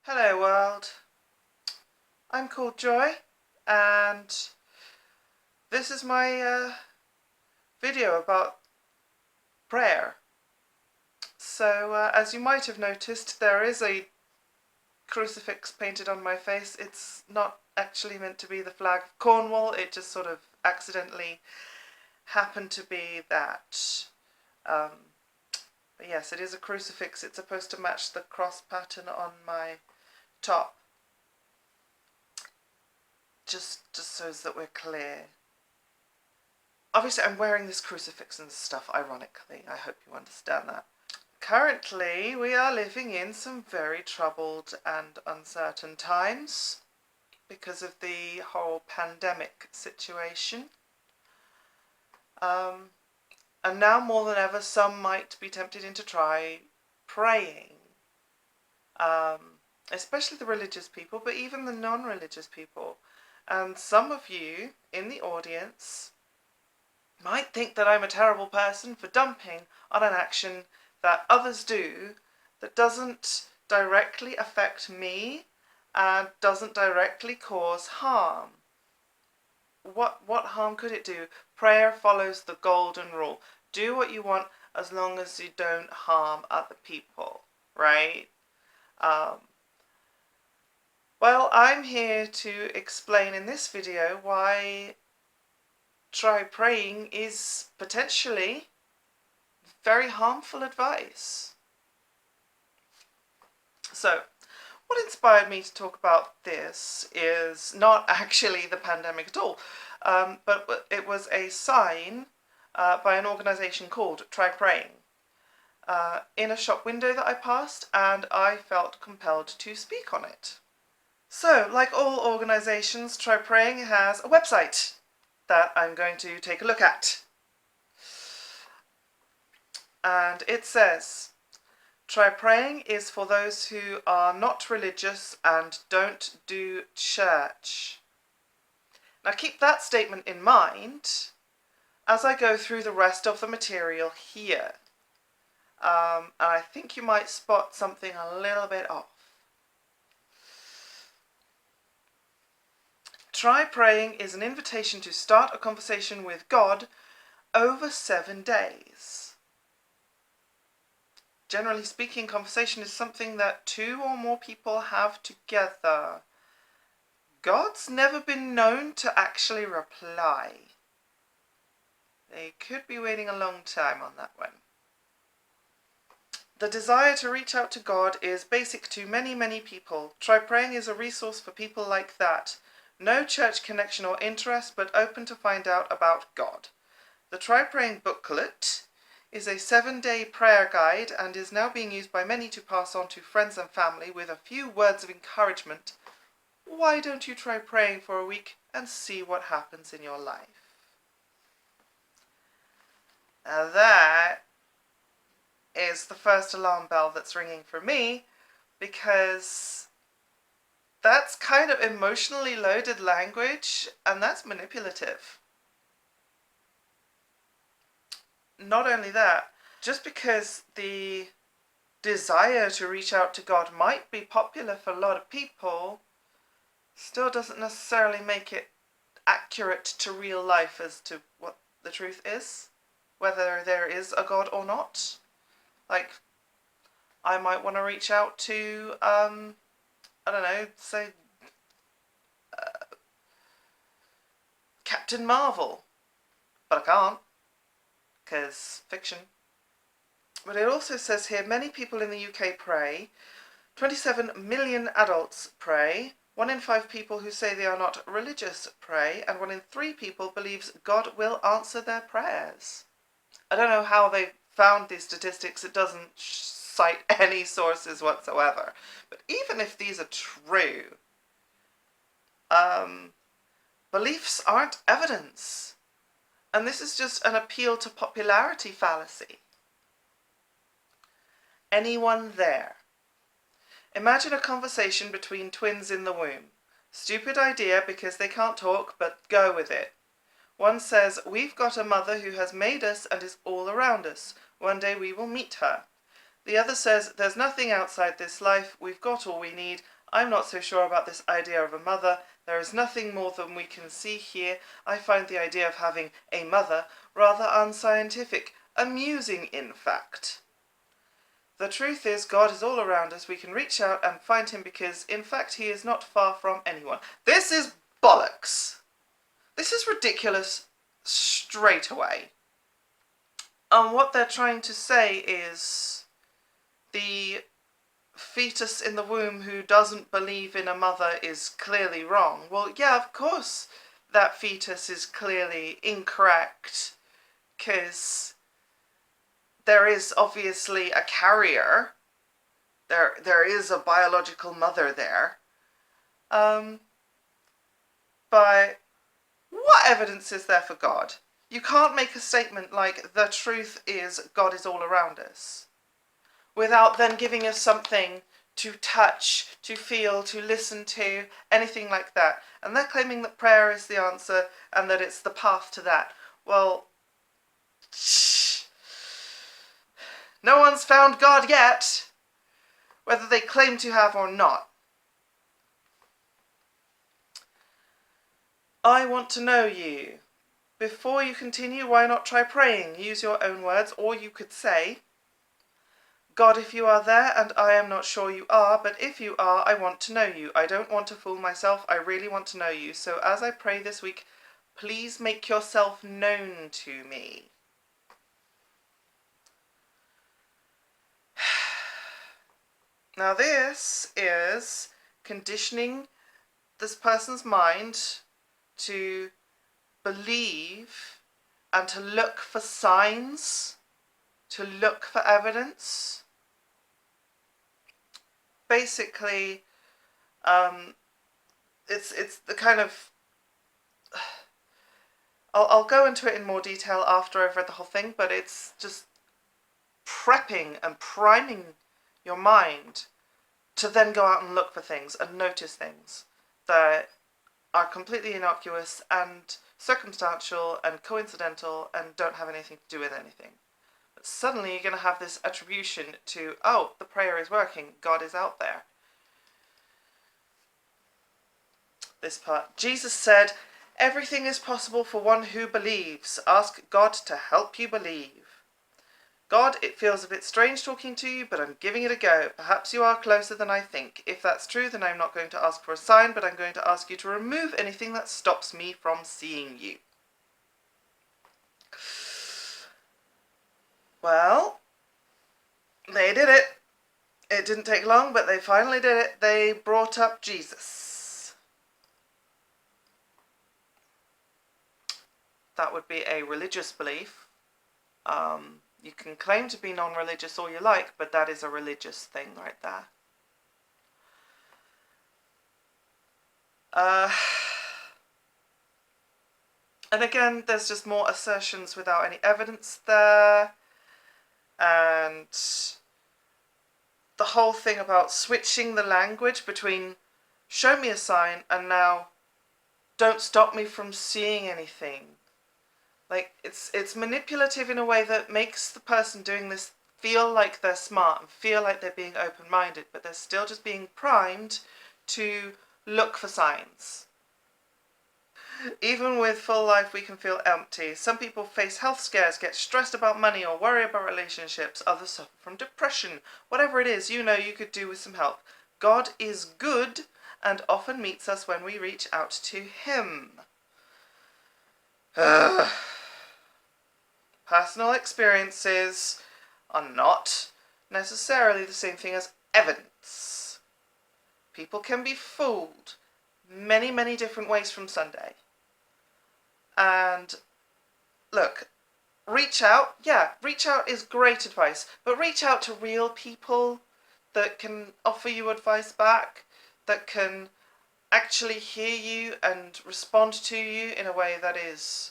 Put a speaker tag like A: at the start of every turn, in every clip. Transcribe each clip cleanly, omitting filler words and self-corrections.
A: Hello world, I'm called Joy and this is my video about prayer. So as you might have noticed, there is a crucifix painted on my face. It's not actually meant to be the flag of Cornwall, it just sort of accidentally happened to be that. But yes, it is a crucifix. It's supposed to match the cross pattern on my top. Just so that we're clear. Obviously, I'm wearing this crucifix and stuff ironically. I hope you understand that. Currently, we are living in some very troubled and uncertain times because of the whole pandemic situation. And now more than ever, some might be tempted into try praying. Especially the religious people, but even the non-religious people. And some of you in the audience might think that I'm a terrible person for dumping on an action that others do that doesn't directly affect me and doesn't directly cause harm. What harm could it do? Prayer follows the golden rule. Do what you want as long as you don't harm other people, right? Well, I'm here to explain in this video why try praying is potentially very harmful advice. So, what inspired me to talk about this is not actually the pandemic at all, but it was a sign by an organisation called Trypraying in a shop window that I passed, and I felt compelled to speak on it. So, like all organisations, Trypraying has a website that I'm going to take a look at. And it says, Trypraying is for those who are not religious and don't do church. Now keep that statement in mind as I go through the rest of the material here. And I think you might spot something a little bit off. Trypraying is an invitation to start a conversation with God over 7 days. Generally speaking, conversation is something that 2 or more people have together. God's never been known to actually reply. They could be waiting a long time on that one. The desire to reach out to God is basic to many people. Trypraying is a resource for people like that. No church connection or interest, but open to find out about God. The Trypraying booklet is a 7-day prayer guide and is now being used by many to pass on to friends and family with a few words of encouragement. Why don't you try praying for a week and see what happens in your life? Now that is the first alarm bell that's ringing for me, because that's kind of emotionally loaded language and that's manipulative. Not only that, just because the desire to reach out to God might be popular for a lot of people, still doesn't necessarily make it accurate to real life as to what the truth is, whether there is a God or not. Like, I might want to reach out to, I don't know, say, Captain Marvel, but I can't, because fiction. But it also says here, many people in the UK pray, 27 million adults pray, 1 in 5 people who say they are not religious pray, and 1 in 3 people believes God will answer their prayers. I don't know how they found these statistics. It doesn't cite any sources whatsoever. But even if these are true, beliefs aren't evidence. And this is just an appeal to popularity fallacy. Anyone there? Imagine a conversation between twins in the womb. Stupid idea because they can't talk, but go with it. One says, we've got a mother who has made us and is all around us. One day we will meet her. The other says, there's nothing outside this life, we've got all we need. I'm not so sure about this idea of a mother. There is nothing more than we can see here. I find the idea of having a mother rather unscientific, amusing in fact. The truth is, God is all around us. We can reach out and find him because, in fact, he is not far from anyone. This is bollocks. This is ridiculous straight away. And what they're trying to say is the fetus in the womb who doesn't believe in a mother is clearly wrong. Well, yeah, of course that fetus is clearly incorrect because there is obviously a carrier. There is a biological mother there. But what evidence is there for God? You can't make a statement like, the truth is God is all around us, without then giving us something to touch, to feel, to listen to, anything like that. And they're claiming that prayer is the answer and that it's the path to that. Well, no one's found God yet, whether they claim to have or not. I want to know you. Before you continue, why not try praying? Use your own words, or you could say, God, if you are there, and I am not sure you are, but if you are, I want to know you. I don't want to fool myself, I really want to know you. So as I pray this week, please make yourself known to me. Now this is conditioning this person's mind to believe and to look for signs, to look for evidence. Basically, it's the kind of... I'll go into it in more detail after I've read the whole thing, but it's just prepping and priming your mind to then go out and look for things and notice things that are completely innocuous and circumstantial and coincidental and don't have anything to do with anything. But suddenly you're going to have this attribution to, oh, the prayer is working, God is out there. This part. Jesus said, everything is possible for one who believes. Ask God to help you believe. God, it feels a bit strange talking to you, but I'm giving it a go. Perhaps you are closer than I think. If that's true, then I'm not going to ask for a sign, but I'm going to ask you to remove anything that stops me from seeing you. Well, they did it. It didn't take long, but they finally did it. They brought up Jesus. That would be a religious belief. You can claim to be non-religious all you like, but that is a religious thing right there. And again, there's just more assertions without any evidence there. And the whole thing about switching the language between show me a sign and now don't stop me from seeing anything. Like, it's manipulative in a way that makes the person doing this feel like they're smart and feel like they're being open-minded, but they're still just being primed to look for signs. Even with full life, we can feel empty. Some people face health scares, get stressed about money or worry about relationships. Others suffer from depression. Whatever it is, you know you could do with some help. God is good and often meets us when we reach out to him. Personal experiences are not necessarily the same thing as evidence. People can be fooled many, many different ways from Sunday. And look, reach out. Yeah, reach out is great advice, but reach out to real people that can offer you advice back, that can actually hear you and respond to you in a way that is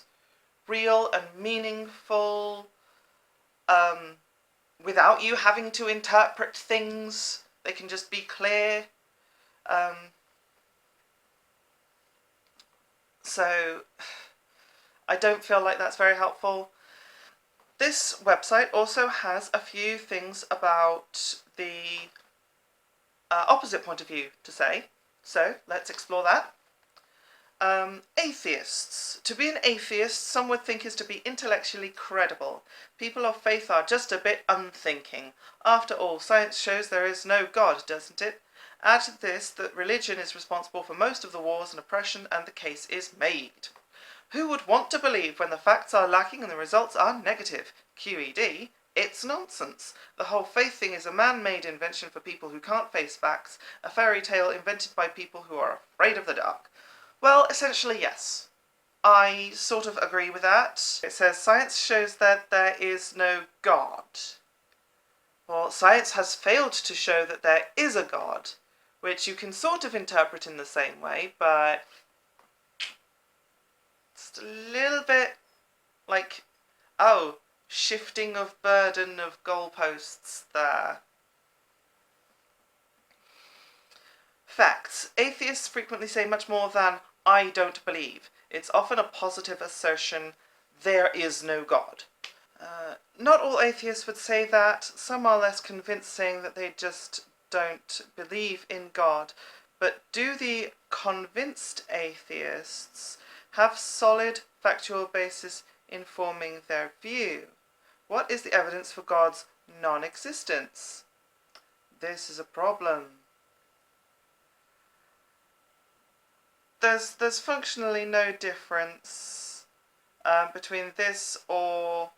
A: real and meaningful, without you having to interpret things. They can just be clear. So I don't feel like that's very helpful. This website also has a few things about the opposite point of view to say, so let's explore that. Atheists. To be an atheist, some would think, is to be intellectually credible. People of faith are just a bit unthinking. After all, science shows there is no God, doesn't it? Add to this that religion is responsible for most of the wars and oppression, and the case is made. Who would want to believe when the facts are lacking and the results are negative? QED. It's nonsense. The whole faith thing is a man-made invention for people who can't face facts, a fairy tale invented by people who are afraid of the dark. Well, essentially, yes. I sort of agree with that. It says science shows that there is no God. Well, science has failed to show that there is a God, which you can sort of interpret in the same way, but it's a little bit like, oh, shifting of burden of goalposts there. Facts. Atheists frequently say much more than, I don't believe. It's often a positive assertion, there is no God. Not all atheists would say that. Some are less convinced, saying that they just don't believe in God. But do the convinced atheists have solid factual basis in forming their view? What is the evidence for God's non-existence? This is a problem. There's functionally no difference between this or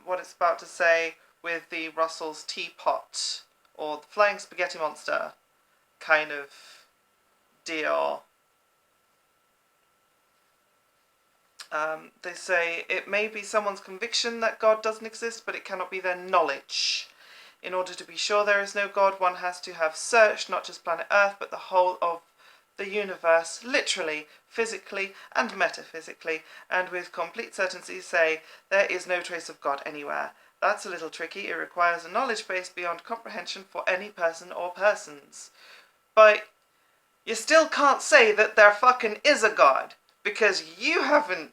A: what it's about to say with the Russell's teapot or the flying spaghetti monster kind of deal. They say it may be someone's conviction that God doesn't exist, but it cannot be their knowledge. In order to be sure there is no God, one has to have searched not just planet Earth, but the whole of the universe, literally, physically, and metaphysically, and with complete certainty say there is no trace of God anywhere. That's a little tricky. It requires a knowledge base beyond comprehension for any person or persons. But you still can't say that there fucking is a God, because you haven't,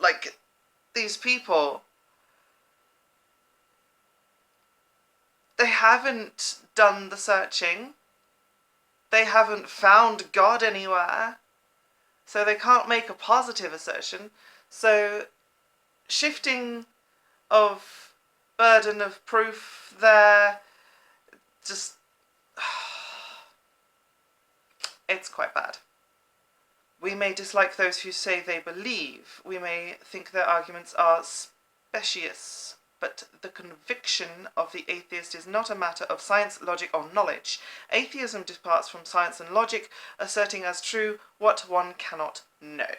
A: like, these people, they haven't done the searching. They haven't found God anywhere, so they can't make a positive assertion. So shifting of burden of proof there, just it's quite bad. We may dislike those who say they believe. We may think their arguments are specious. But the conviction of the atheist is not a matter of science, logic, or knowledge. Atheism departs from science and logic, asserting as true what one cannot know.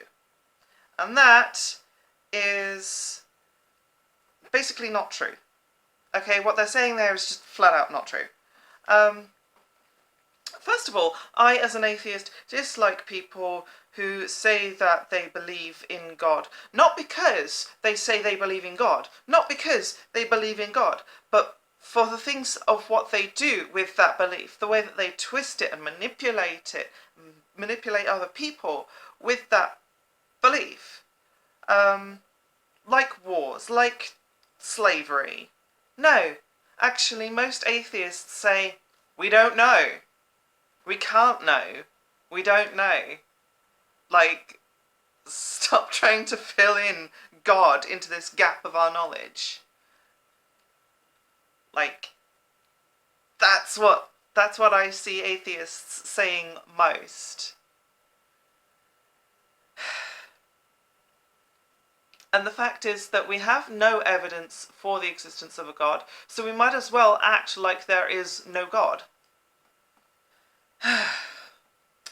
A: And that is basically not true. Okay, what they're saying there is just flat out not true. First of all, I, as an atheist, dislike people who say that they believe in God. Not because they say they believe in God, not because they believe in God, but for the things of what they do with that belief, the way that they twist it and manipulate other people with that belief. Like wars, like slavery. No, actually most atheists say, we don't know. We can't know. We don't know. Like, stop trying to fill in God into this gap of our knowledge. Like, that's what I see atheists saying most. And the fact is that we have no evidence for the existence of a God, so we might as well act like there is no God.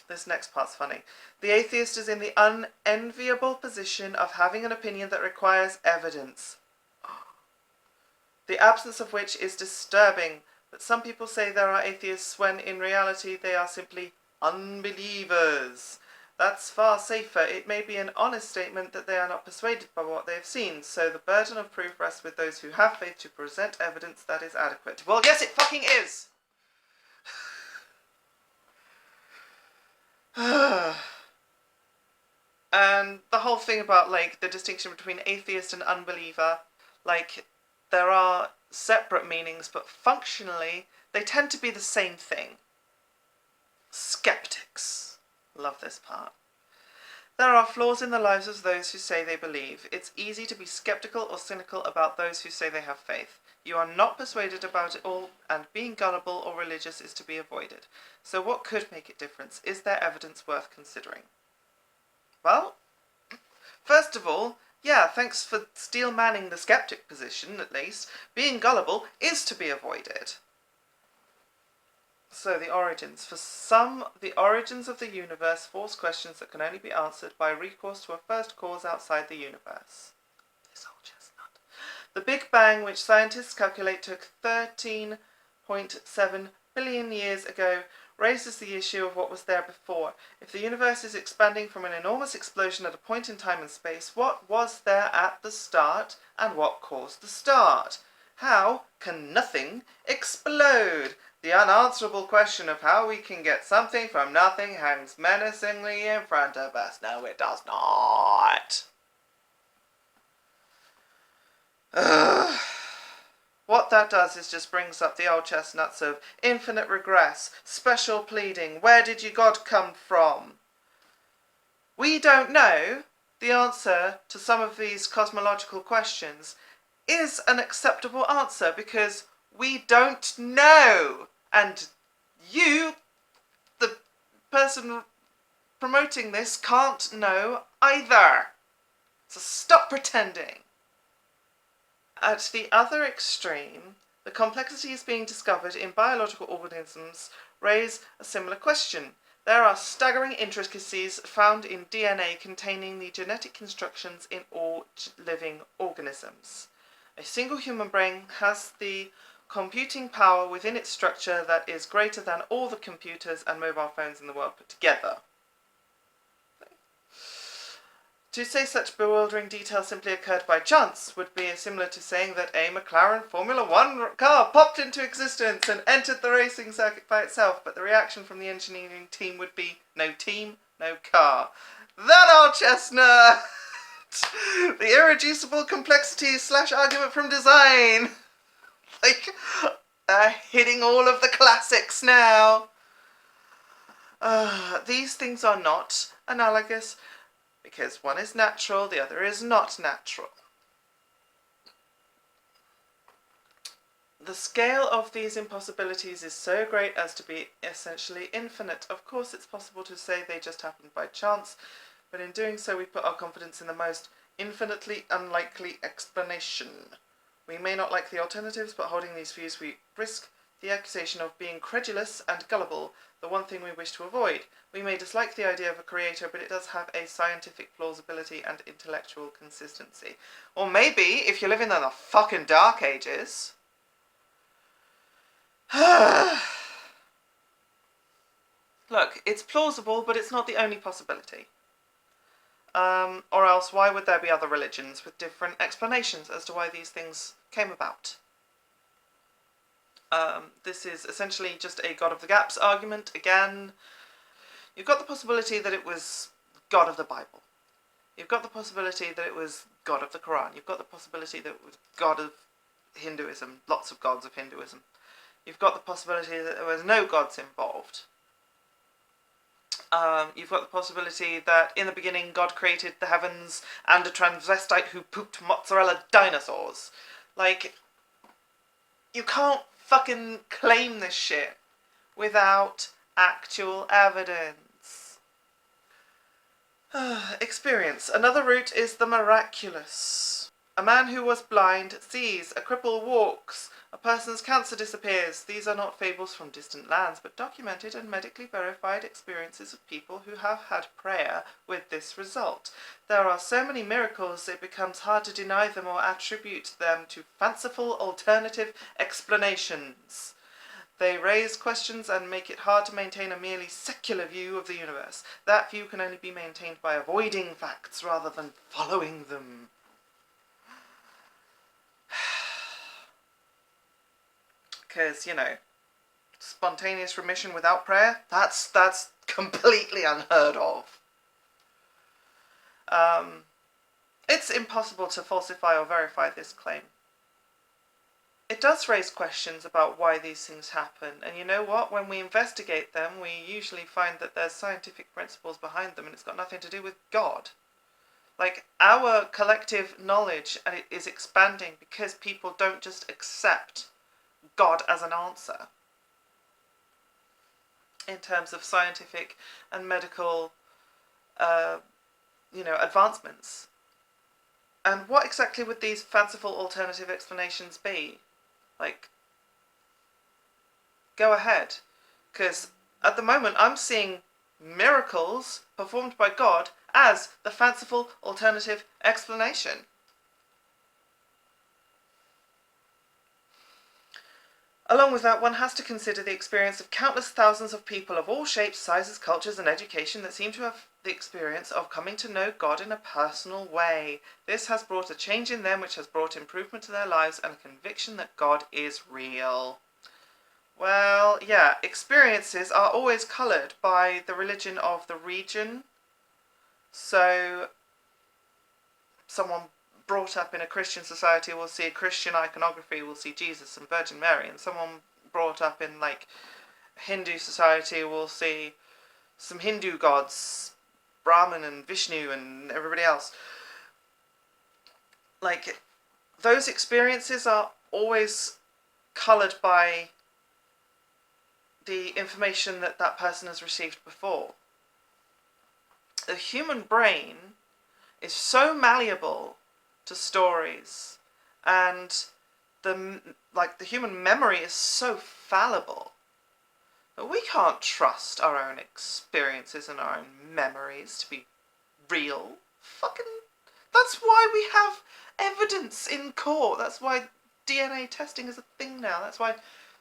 A: This next part's funny. The atheist is in the unenviable position of having an opinion that requires evidence, the absence of which is disturbing. But some people say there are atheists when in reality they are simply unbelievers. That's far safer. It may be an honest statement that they are not persuaded by what they have seen, so the burden of proof rests with those who have faith to present evidence that is adequate. Well, yes, it fucking is! And the whole thing about, like, the distinction between atheist and unbeliever, Like, there are separate meanings, but functionally they tend to be the same thing. Skeptics. Love this part. There are flaws in the lives of those who say they believe. It's easy to be skeptical or cynical about those who say they have faith. You are not persuaded about it all, and being gullible or religious is to be avoided. So what could make it different? Is there evidence worth considering? Well, first of all, yeah, thanks for steel manning the skeptic position, at least. Being gullible is to be avoided. So, the origins. For some, the origins of the universe force questions that can only be answered by recourse to a first cause outside the universe. This old chestnut. The Big Bang, which scientists calculate took 13.7 billion years ago, raises the issue of what was there before. If the universe is expanding from an enormous explosion at a point in time and space, what was there at the start, and what caused the start? How can nothing explode? The unanswerable question of how we can get something from nothing hangs menacingly in front of us. No, it does not. What that does is just brings up the old chestnuts of infinite regress, special pleading, where did your God come from? We don't know the answer to some of these cosmological questions is an acceptable answer because we don't know. And you, the person promoting this, can't know either. So stop pretending. At the other extreme, the complexities being discovered in biological organisms raise a similar question. There are staggering intricacies found in DNA containing the genetic instructions in all living organisms. A single human brain has the computing power within its structure that is greater than all the computers and mobile phones in the world put together. To say such bewildering detail simply occurred by chance would be similar to saying that a McLaren Formula One car popped into existence and entered the racing circuit by itself, but the reaction from the engineering team would be, no team, no car. That old chestnut! The irreducible complexity / argument from design! Like, hitting all of the classics now. These things are not analogous because one is natural, the other is not natural. The scale of these impossibilities is so great as to be essentially infinite. Of course, it's possible to say they just happened by chance, but in doing so we put our confidence in the most infinitely unlikely explanation. We may not like the alternatives, but holding these views we risk the accusation of being credulous and gullible, the one thing we wish to avoid. We may dislike the idea of a creator, but it does have a scientific plausibility and intellectual consistency. Or maybe, if you're living in the fucking dark ages... Look, it's plausible, but it's not the only possibility. Or else, why would there be other religions with different explanations as to why these things came about? This is essentially just a God of the Gaps argument. Again, you've got the possibility that it was God of the Bible. You've got the possibility that it was God of the Quran. You've got the possibility that it was God of Hinduism, lots of gods of Hinduism. You've got the possibility that there was no gods involved. You've got the possibility that in the beginning God created the heavens and a transvestite who pooped mozzarella dinosaurs. Like, you can't fucking claim this shit without actual evidence. Experience. Another route is the miraculous. A man who was blind sees, a cripple walks, a person's cancer disappears. These are not fables from distant lands, but documented and medically verified experiences of people who have had prayer with this result. There are so many miracles it becomes hard to deny them or attribute them to fanciful alternative explanations. They raise questions and make it hard to maintain a merely secular view of the universe. That view can only be maintained by avoiding facts rather than following them. Because, you know, spontaneous remission without prayer, that's completely unheard of. It's impossible to falsify or verify this claim. It does raise questions about why these things happen, and you know what? When we investigate them, we usually find that there's scientific principles behind them, and it's got nothing to do with God. Like, our collective knowledge is expanding because people don't just accept God as an answer in terms of scientific and medical, advancements. And what exactly would these fanciful alternative explanations be? Like, go ahead. Because at the moment I'm seeing miracles performed by God as the fanciful alternative explanation. Along with that, one has to consider the experience of countless thousands of people of all shapes, sizes, cultures, and education that seem to have the experience of coming to know God in a personal way. This has brought a change in them which has brought improvement to their lives and a conviction that God is real. Well, yeah, experiences are always coloured by the religion of the region. So, someone brought up in a Christian society will see Christian iconography, will see Jesus and Virgin Mary, and someone brought up in like Hindu society will see some Hindu gods, Brahman and Vishnu and everybody else. Like, those experiences are always coloured by the information that that person has received before. The human brain is so malleable to stories, and the human memory is so fallible that we can't trust our own experiences and our own memories to be real. That's why we have evidence in court. That's why DNA testing is a thing now. That's why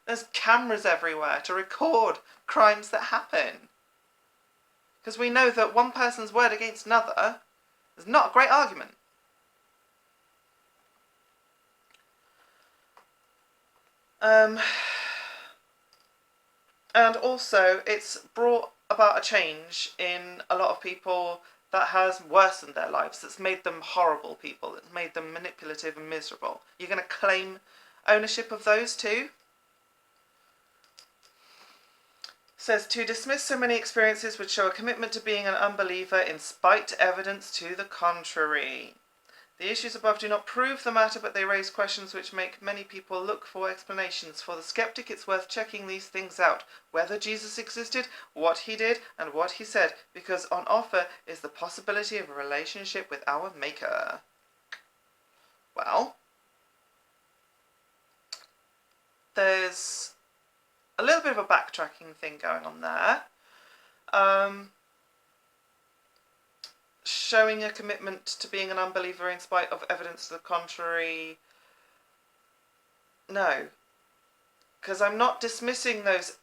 A: there's cameras everywhere to record crimes that happen. Because we know that one person's word against another is not a great argument. And also, it's brought about a change in a lot of people that has worsened their lives. That's made them horrible people. It's made them manipulative and miserable. You're going to claim ownership of those too? Says, to dismiss so many experiences would show a commitment to being an unbeliever in spite evidence to the contrary. The issues above do not prove the matter, but they raise questions which make many people look for explanations. For the skeptic, it's worth checking these things out. Whether Jesus existed, what he did, and what he said, because on offer is the possibility of a relationship with our Maker. Well, there's a little bit of a backtracking thing going on there. Showing a commitment to being an unbeliever in spite of evidence to the contrary. No. Because I'm not dismissing those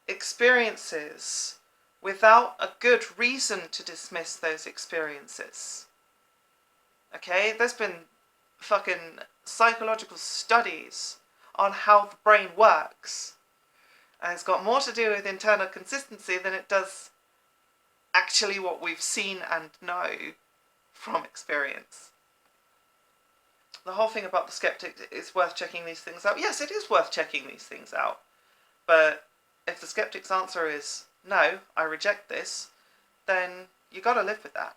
A: experiences without a good reason to dismiss those experiences. Okay? There's been fucking psychological studies on how the brain works. And it's got more to do with internal consistency than it does actually what we've seen and know from experience. The whole thing about the skeptic is worth checking these things out. Yes, it is worth checking these things out. But if the skeptic's answer is, no, I reject this, then you got to live with that.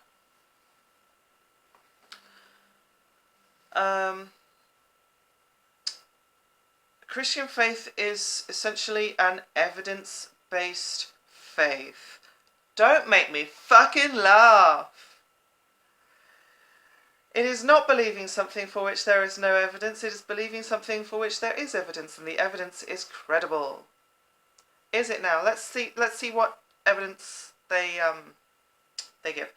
A: Christian faith is essentially an evidence-based faith. Don't make me fucking laugh. It is not believing something for which there is no evidence. It is believing something for which there is evidence, and the evidence is credible. Is it now? Let's see what evidence they give.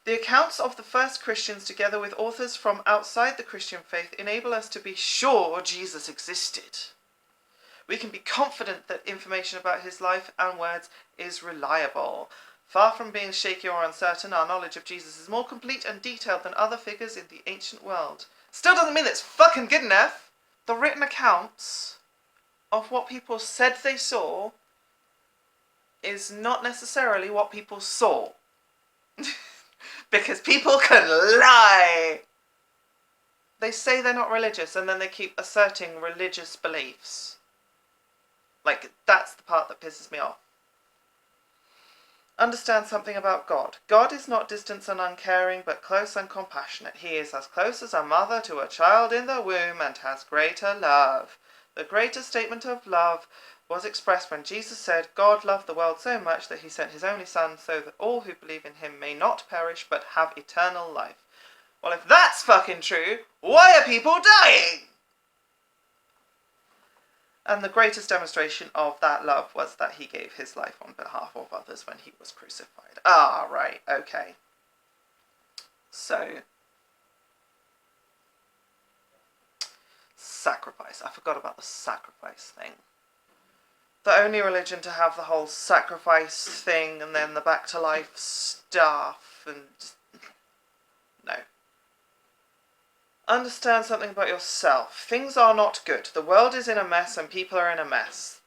A: The accounts of the first Christians, together with authors from outside the Christian faith, enable us to be sure Jesus existed. We can be confident that information about his life and words is reliable. Far from being shaky or uncertain, our knowledge of Jesus is more complete and detailed than other figures in the ancient world. Still doesn't mean it's fucking good enough. The written accounts of what people said they saw is not necessarily what people saw. Because people can lie. they say they're not religious and then they keep asserting religious beliefs. Like, that's the part that pisses me off. Understand something about God. God is not distant and uncaring, but close and compassionate. He is as close as a mother to a child in the womb and has greater love. The greatest statement of love was expressed when Jesus said, God loved the world so much that he sent his only Son so that all who believe in him may not perish but have eternal life. Well, if that's fucking true, why are people dying? And the greatest demonstration of that love was that he gave his life on behalf of others when he was crucified. Ah, right, okay. So, sacrifice. I forgot about the sacrifice thing. The only religion to have the whole sacrifice thing and then the back to life stuff and just, no. Understand something about yourself. Things are not good. The world is in a mess and people are in a mess.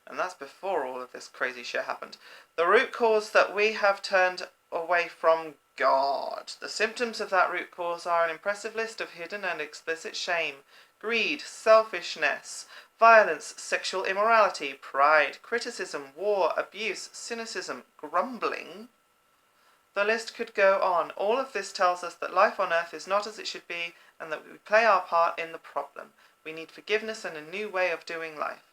A: And that's before all of this crazy shit happened. The root cause that we have turned away from God. The symptoms of that root cause are an impressive list of hidden and explicit shame, greed, selfishness, violence, sexual immorality, pride, criticism, war, abuse, cynicism, grumbling. The list could go on. All of this tells us that life on earth is not as it should be and that we play our part in the problem. We need forgiveness and a new way of doing life.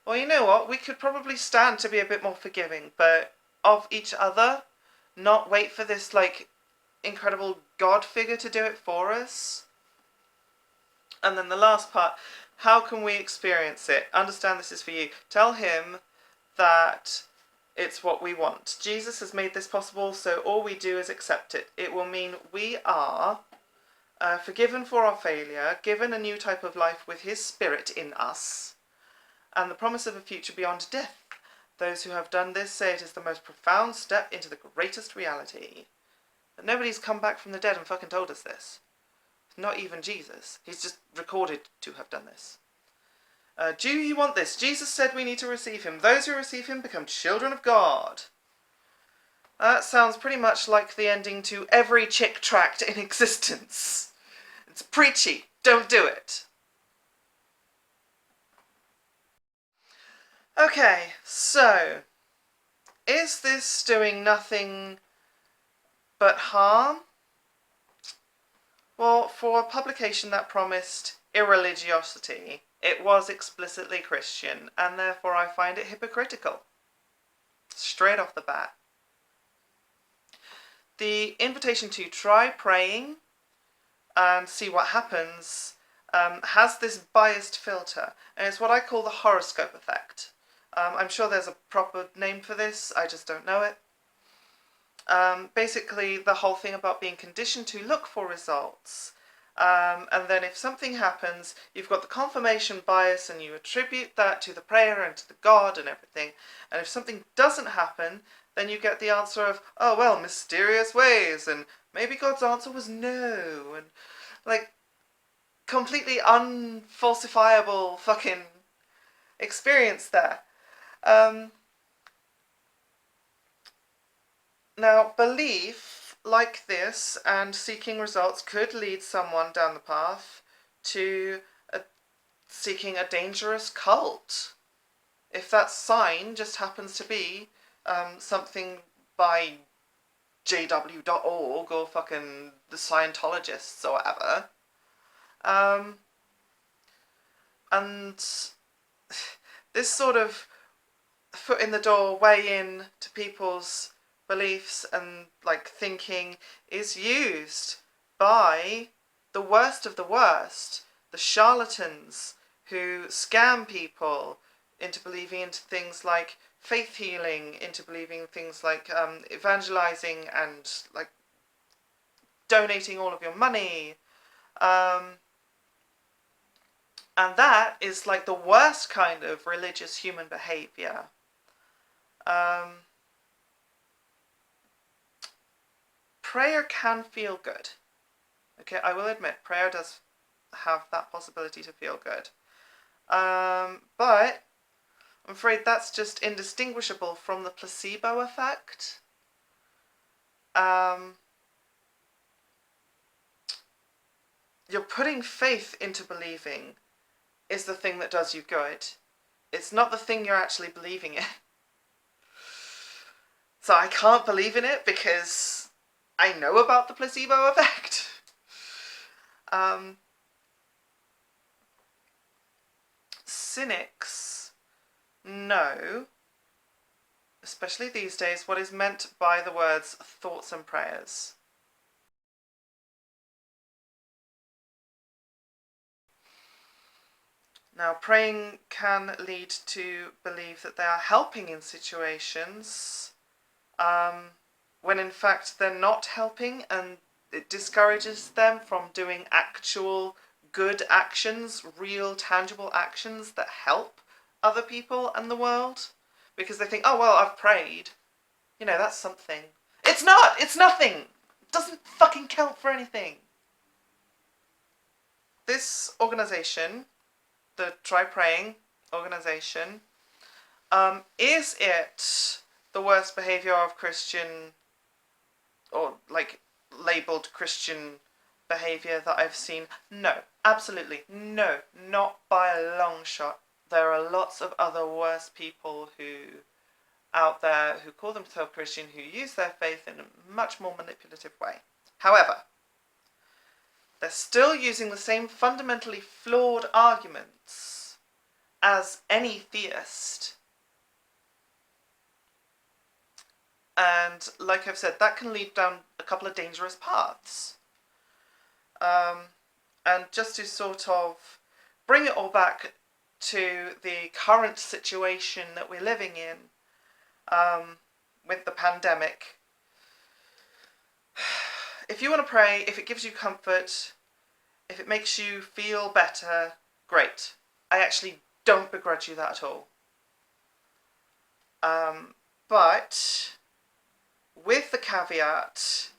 A: Well, you know what? We could probably stand to be a bit more forgiving, but of each other, not wait for this, like, incredible God figure to do it for us. And then the last part, how can we experience it? Understand this is for you. Tell him that it's what we want. Jesus has made this possible, so all we do is accept it. It will mean we are forgiven for our failure, given a new type of life with his spirit in us, and the promise of a future beyond death. Those who have done this say it is the most profound step into the greatest reality. But nobody's come back from the dead and fucking told us this. Not even Jesus. He's just recorded to have done this. Do you want this? Jesus said we need to receive him. Those who receive him become children of God. That sounds pretty much like the ending to every chick tract in existence. It's preachy. Don't do it. Okay, so, is this doing nothing but harm? Well, for a publication that promised irreligiosity, it was explicitly Christian, and therefore I find it hypocritical. Straight off the bat. The invitation to try praying and see what happens has this biased filter, and it's what I call the horoscope effect. I'm sure there's a proper name for this, I just don't know it. Basically, the whole thing about being conditioned to look for results. And then if something happens, you've got the confirmation bias and you attribute that to the prayer and to the God and everything. And if something doesn't happen, then you get the answer of, oh, well, mysterious ways, and maybe God's answer was no, and, like, completely unfalsifiable fucking experience there. Now, belief like this and seeking results could lead someone down the path to seeking a dangerous cult. If that sign just happens to be something by jw.org or fucking the Scientologists or whatever. And this sort of foot in the door way in to people's beliefs and, like, thinking is used by the worst of the worst, the charlatans who scam people into believing into things like faith healing, into believing things like evangelizing and, like, donating all of your money. And that is, like, the worst kind of religious human behavior. Prayer can feel good. Okay, I will admit, prayer does have that possibility to feel good. But I'm afraid that's just indistinguishable from the placebo effect. you're putting faith into believing is the thing that does you good. It's not the thing you're actually believing in. So I can't believe in it because I know about the placebo effect. Cynics know, especially these days, what is meant by the words thoughts and prayers. Now, praying can lead to believe that they are helping in situations when in fact they're not helping, and it discourages them from doing actual good actions, real tangible actions that help other people and the world, because they think, oh well, I've prayed, you know, that's something. It's not! It's nothing! It doesn't fucking count for anything. This organisation, the Trypraying organisation, is it the worst behaviour of Christian, or like labelled Christian behaviour that I've seen? No, absolutely no, not by a long shot. There are lots of other worse people who out there who call themselves Christian, who use their faith in a much more manipulative way. However, they're still using the same fundamentally flawed arguments as any theist. And like I've said, that can lead down a couple of dangerous paths. And just to sort of bring it all back to the current situation that we're living in, with the pandemic, if you want to pray, if it gives you comfort, if it makes you feel better, great. I actually don't begrudge you that at all. But with the caveat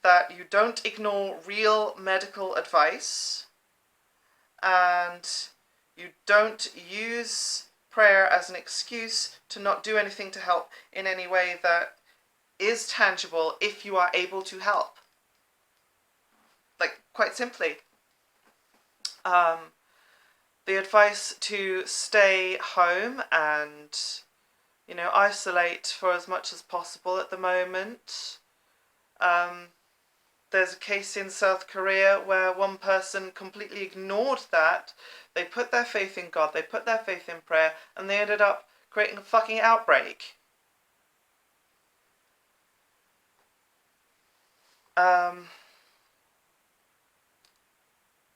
A: that you don't ignore real medical advice, and you don't use prayer as an excuse to not do anything to help in any way that is tangible if you are able to help. Like, quite simply, the advice to stay home and, you know, isolate for as much as possible at the moment. There's a case in South Korea where one person completely ignored that. They put their faith in God, they put their faith in prayer, and they ended up creating a fucking outbreak.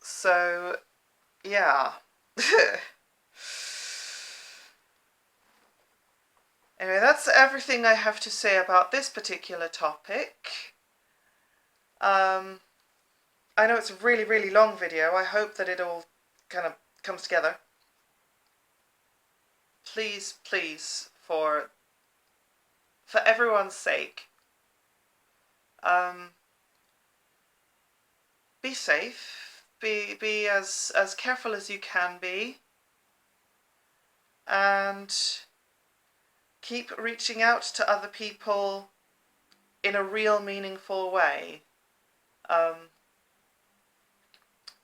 A: So, yeah. Anyway, that's everything I have to say about this particular topic. I know it's a really, really long video. I hope that it all kind of comes together. Please, please, for everyone's sake, be safe. Be as careful as you can be. And keep reaching out to other people in a real meaningful way.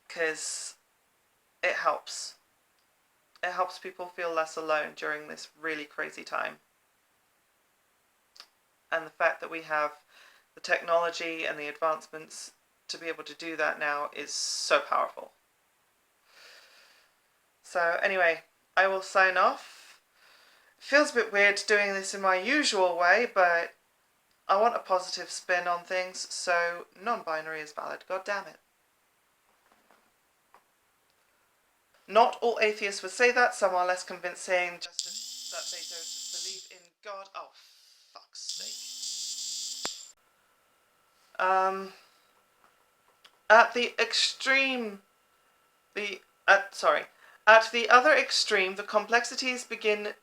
A: Because it helps. It helps people feel less alone during this really crazy time. And the fact that we have the technology and the advancements to be able to do that now is so powerful. So anyway, I will sign off. It feels a bit weird doing this in my usual way, but I want a positive spin on things, so non-binary is valid, god damn it. Not all atheists would say that. Some are less convincing, just that they don't believe in God. Oh, fuck's sake. At the other extreme, the complexities begin